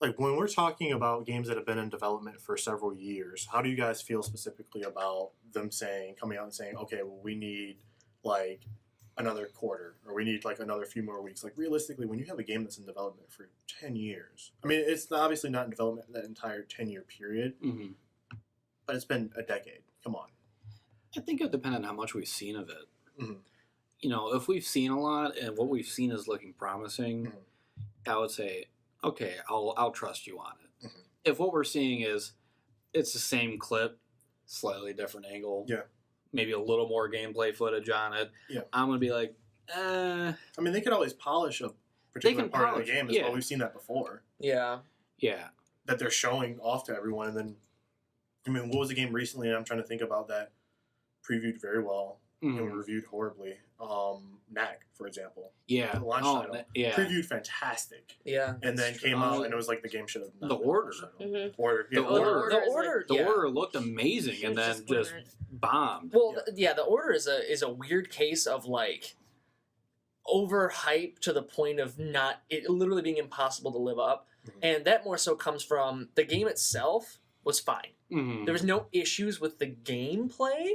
Like, when we're talking about games that have been in development for several years, how do you guys feel specifically about them coming out and saying, okay, well, we need like another quarter, or we need like another few more weeks? Like, realistically, when you have a game that's in development for 10 years, I mean, it's obviously not in development that entire 10-year period, but it's been a decade. Come on. I think it would depend on how much we've seen of it. Mm-hmm. You know, if we've seen a lot and what we've seen is looking promising, I would say, okay, I'll trust you on it. If what we're seeing is it's the same clip, slightly different angle, maybe a little more gameplay footage on it, I'm going to be like, I mean, they could always polish a particular part of the game as well. We've seen that before. Yeah. That they're showing off to everyone. And then, I mean, what was the game recently? I'm trying to think about that. Previewed very well and reviewed horribly. Knack, for example. Yeah. The launch title. Previewed fantastic. Yeah. And then came out and it was like the game should have not The Order. Order. The Order. The Yeah. Order looked amazing and then just bombed. Well, the Order is a weird case of like overhype to the point of it literally being impossible to live up. And that more so comes from the game itself was fine. There was no issues with the gameplay,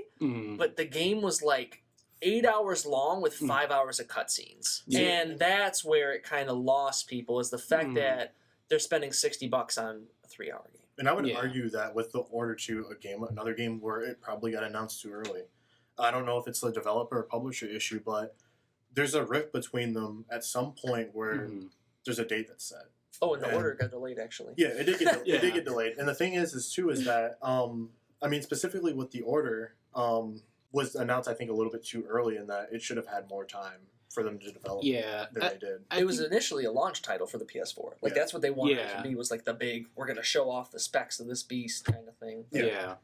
but the game was like 8 hours long with 5 hours of cutscenes. And that's where it kind of lost people, is the fact that they're spending $60 on a 3-hour game. And I would argue that with the Order 2, another game where it probably got announced too early. I don't know if it's the developer or publisher issue, but there's a rift between them at some point where there's a date that's set. Oh, and the Order got delayed, actually. Yeah, it did get delayed. And the thing is that, I mean, specifically with the Order, was announced, I think, a little bit too early in that it should have had more time for them to develop than they did. It was initially a launch title for the PS4. Like, that's what they wanted it to be, was like the big, we're going to show off the specs of this beast kind of thing. Yeah.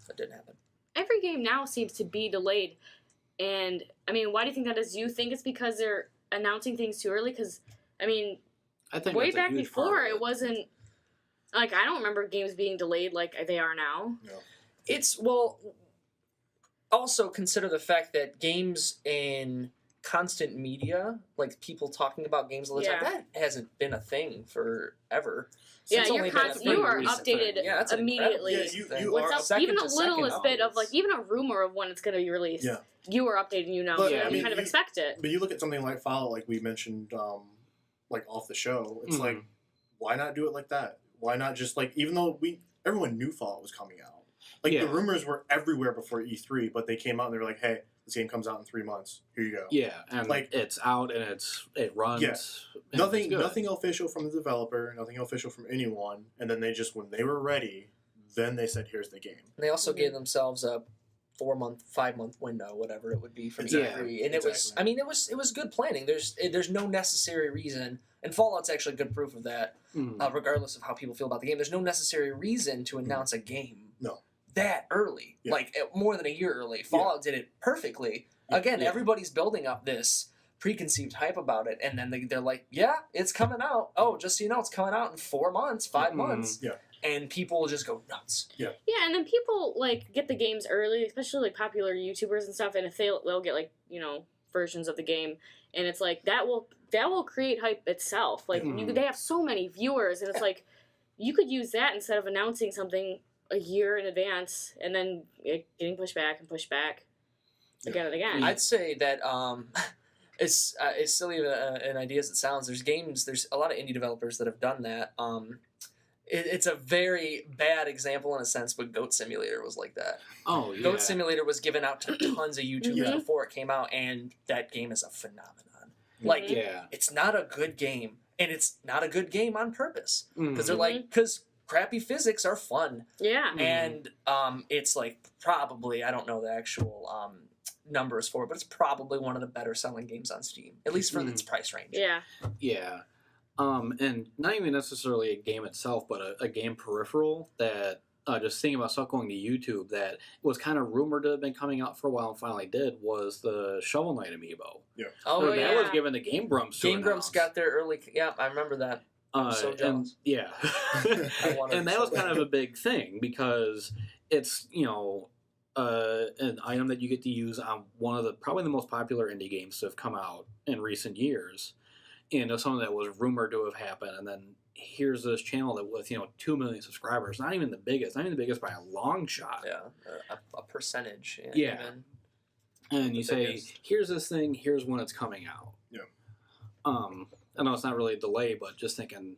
That didn't happen. Every game now seems to be delayed. And, I mean, why do you think that is? Do you think it's because they're announcing things too early? Because, I mean, I think way back before, it wasn't, like, I don't remember games being delayed like they are now. No. It's, well, also consider the fact that games in constant media, like people talking about games all the time, that hasn't been a thing forever. Yeah, you are updated immediately. Yeah, you are even the littlest bit of, like, even a rumor of when it's going to be released, you are updating, you know, but, you I mean, kind of expect it. But you look at something like Fallout, like we mentioned, like off the show, it's like, why not do it like that? Why not just, like, even though everyone knew Fallout was coming out. Like, the rumors were everywhere before E3, but they came out and they were like, hey, this game comes out in 3 months. Here you go. Yeah, and like, it's out and it runs. Yeah. Nothing official from the developer, nothing official from anyone. And then they just, when they were ready, then they said, here's the game. And they also gave themselves a 4-month, 5-month window, whatever it would be for E3. And it was, I mean, it was good planning. There's no necessary reason, and Fallout's actually good proof of that, regardless of how people feel about the game. There's no necessary reason to announce a game. No. That early, like more than a year early. Fallout did it perfectly. Again, everybody's building up this preconceived hype about it, and then they're like, yeah, it's coming out. Oh, just so you know, it's coming out in 4 months, 5 months. Yeah. And people will just go nuts. Yeah. Yeah, and then people, like, get the games early, especially, like, popular YouTubers and stuff, and if they'll get, like, you know, versions of the game, and it's like, that will create hype itself. Like, they have so many viewers, and it's like, you could use that instead of announcing something a year in advance, and then getting pushed back again and again. I'd say that it's silly an idea as it sounds. There's a lot of indie developers that have done that. It's a very bad example in a sense, but Goat Simulator was like that. Oh, yeah. Goat Simulator was given out to tons of YouTubers before it came out, and that game is a phenomenon. Like, it's not a good game, and it's not a good game on purpose. Because they're like, because crappy physics are fun. Yeah. And it's like probably, I don't know the actual numbers for it, but it's probably one of the better selling games on Steam, at least for its price range. Yeah. Yeah. And not even necessarily a game itself, but a game peripheral that, just thinking about stuff going to YouTube, that was kind of rumored to have been coming out for a while and finally did, was the Shovel Knight amiibo. Yeah. Oh, so that was given to Game Grumps to Game Grumps got there early. Yeah, I remember that. I'm so jealous. And, and that was kind of a big thing because it's, you know, an item that you get to use on one of the probably the most popular indie games to have come out in recent years, and it's something that was rumored to have happened, and then here's this channel that with 2 million subscribers, not even the biggest by a long shot. Yeah, a percentage. Yeah. Even. And you The say, biggest. here's this thing, here's when it's coming out. Yeah. I know it's not really a delay, but just thinking,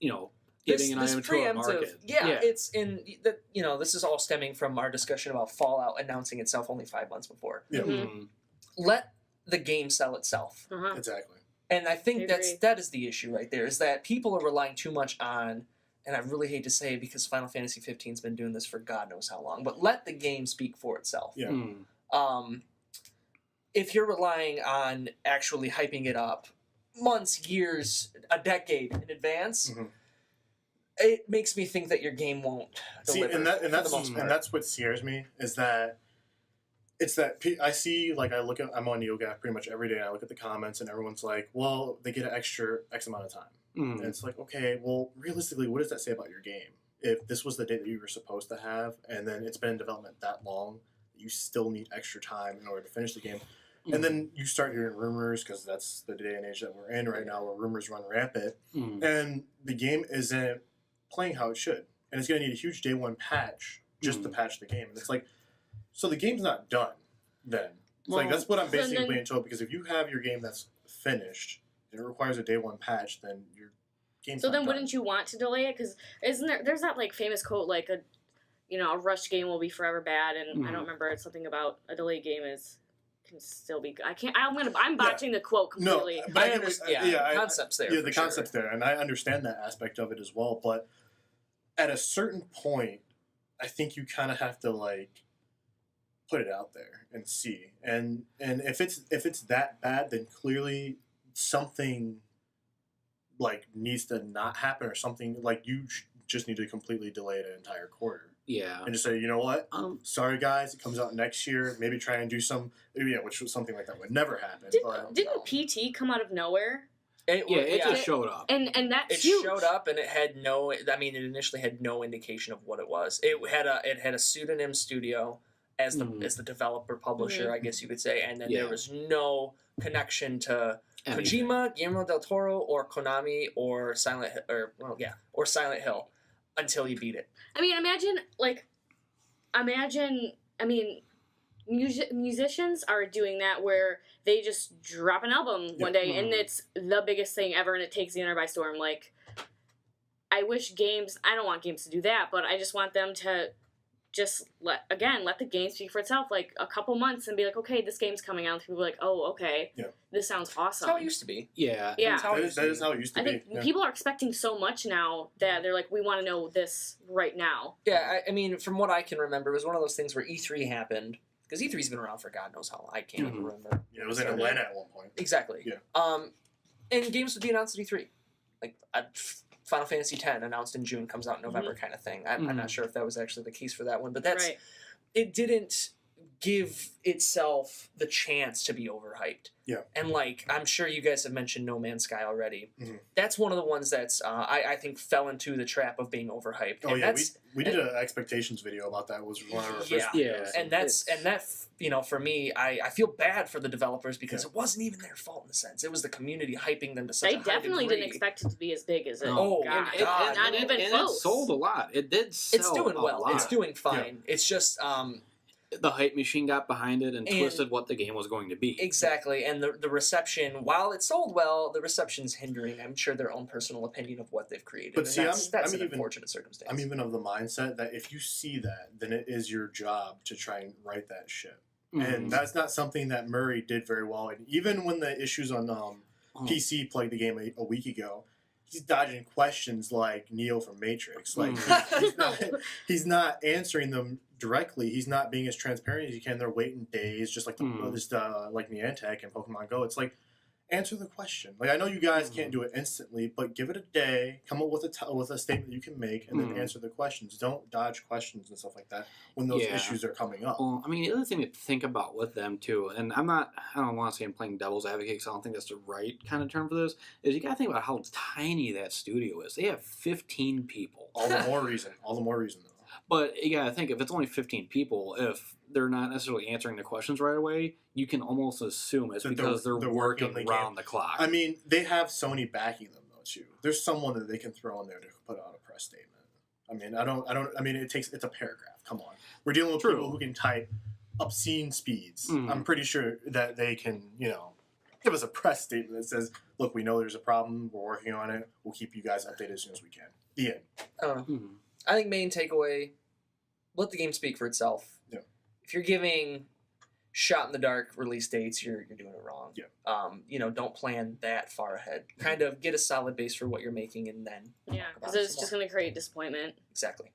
getting an item to a market. Yeah, it's in that. This is all stemming from our discussion about Fallout announcing itself only 5 months before. Yeah. Mhm. Let the game sell itself. Uh-huh. Exactly. And I think I agree. that is the issue right there, is that people are relying too much on, and I really hate to say it because Final Fantasy 15's been doing this for God knows how long, but let the game speak for itself. Yeah. If you're relying on actually hyping it up months, years, a decade in advance, Mhm. it makes me think that your game won't See, deliver. and for the most part. that's what scares me is that it's that I see, like, I'm on NeoGAF pretty much every day, and I look at the comments, and everyone's like, well, they get an extra X amount of time. And it's like, okay, well, realistically, what does that say about your game? If this was the date that you were supposed to have, and then it's been in development that long, you still need extra time in order to finish the game. And then you start hearing rumors, because that's the day and age that we're in right now, where rumors run rampant, and the game isn't playing how it should. And it's going to need a huge day one patch just to patch the game. And it's like, so the game's not done then. It's like, that's what I'm basically being told, because if you have your game that's finished and it requires a day one patch, then your game's So not then, done. wouldn't you want to delay it? Because there's that like famous quote like a rushed game will be forever bad, and I don't remember. It's something about a delayed game can still be. I'm botching the quote completely. No, but I understand. The concept's there. Yeah, for the sure. concept's there, and I understand that aspect of it as well. But at a certain point, I think you kind of have to like put it out there and see. And if it's that bad, then clearly something like needs to not happen, or something like you just need to completely delay it an entire quarter. Yeah. And just say, you know what? Sorry, guys, it comes out next year. Maybe try and do which was something like that would never happen. Didn't PT come out of nowhere? It just showed up. And that's It huge. showed up, and it had no. I mean, it initially had no indication of what it was. It had a pseudonym studio as the developer publisher, I guess you could say, and then there was no connection to Kojima, Guillermo del Toro, or Konami, or Silent Hill until you beat it. I mean, imagine. Musicians are doing that where they just drop an album one day and it's the biggest thing ever and it takes the internet by storm. Like, I don't want games to do that, but I just want them to just let the game speak for itself. Like a couple months and be like, okay, this game's coming out. And people are like, oh, okay, this sounds awesome. That's how it used to be. Yeah. That's how that is how it used to I be. think people are expecting so much now that they're like, we want to know this right now. Yeah, I mean, from what I can remember, it was one of those things where E3 happened. Because E3's been around for God knows how long. I can't even remember. Yeah, it was in Atlanta at one point. Exactly. Yeah. And games would be announced at E3. Like, Final Fantasy X announced in June, comes out in November kind of thing. I'm not sure if that was actually the case for that one. But it didn't give itself the chance to be overhyped. Yeah. And, like, I'm sure you guys have mentioned No Man's Sky already. Mm-hmm. That's one of the ones that's, I think, fell into the trap of being overhyped. Oh, and yeah, we did an expectations video about that. It was one of our first videos. And that for me, I feel bad for the developers because it wasn't even their fault in a sense. It was the community hyping them to such a high definitely degree. didn't expect it to be as big as it. Oh, got. God. Not even close. It sold a lot. It did sell It's doing well. a lot. It's doing fine. It's just the hype machine got behind it and twisted what the game was going to be. Exactly, and the reception, while it sold well, the reception's hindering, I'm sure, their own personal opinion of what they've created. But see, that's I'm an even, unfortunate circumstance. I'm even of the mindset that if you see that, then it is your job to try and right that ship. And that's not something that Murray did very well. And even when the issues on PC plagued the game a week ago, he's dodging questions like Neo from Matrix. Like he's not answering them directly. He's not being as transparent as he can. They're waiting days, just like like Niantic and Pokemon Go. It's like, answer the question. Like, I know you guys can't do it instantly, but give it a day. Come up with a statement you can make, and then answer the questions. Don't dodge questions and stuff like that when those issues are coming up. Well, I mean, the other thing to think about with them too, and I don't want to say I'm playing devil's advocate because I don't think that's the right kind of term for this, is you got to think about how tiny that studio is. They have 15 people. All the more reason. Though. But you gotta think, if it's only 15 people, if they're not necessarily answering the questions right away, you can almost assume it's That because they're working on the around the clock. I mean, they have Sony backing them though too. There's someone that they can throw in there to put out a press statement. I mean, I mean, it's a paragraph. Come on, we're dealing with True. people who can type obscene speeds. Mhm. I'm pretty sure that they can, give us a press statement that says, "Look, we know there's a problem. We're working on it. We'll keep you guys updated as soon as we can." The end. I don't know. Mhm. I think main takeaway: let the game speak for itself. Yeah. If you're giving shot in the dark release dates, you're doing it wrong. Yeah. Don't plan that far ahead. Kind of get a solid base for what you're making, and then Yeah, talk about because it it's some just more. going to create disappointment. Exactly.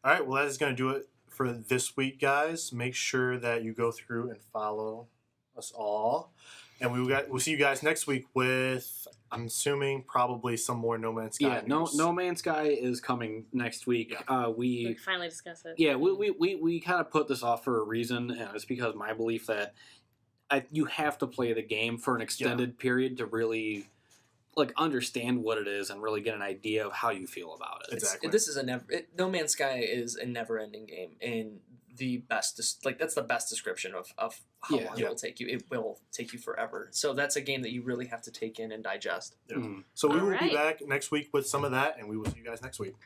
All right. Well, that is going to do it for this week, guys. Make sure that you go through and follow us all, and we'll see you guys next week with, I'm assuming, probably some more No Man's Sky. Yeah, news. No Man's Sky is coming next week. We can finally discuss it. Yeah, we kind of put this off for a reason, and it's because my belief that you have to play the game for an extended period to really understand what it is and really get an idea of how you feel about it. Exactly. This is No Man's Sky is a never-ending game, and the best that's the best description of how Yeah. long it will take you. It will take you forever. So that's a game that you really have to take in and digest. Yeah. Mhm. So we All will be right. back next week with some of that, and we will see you guys next week.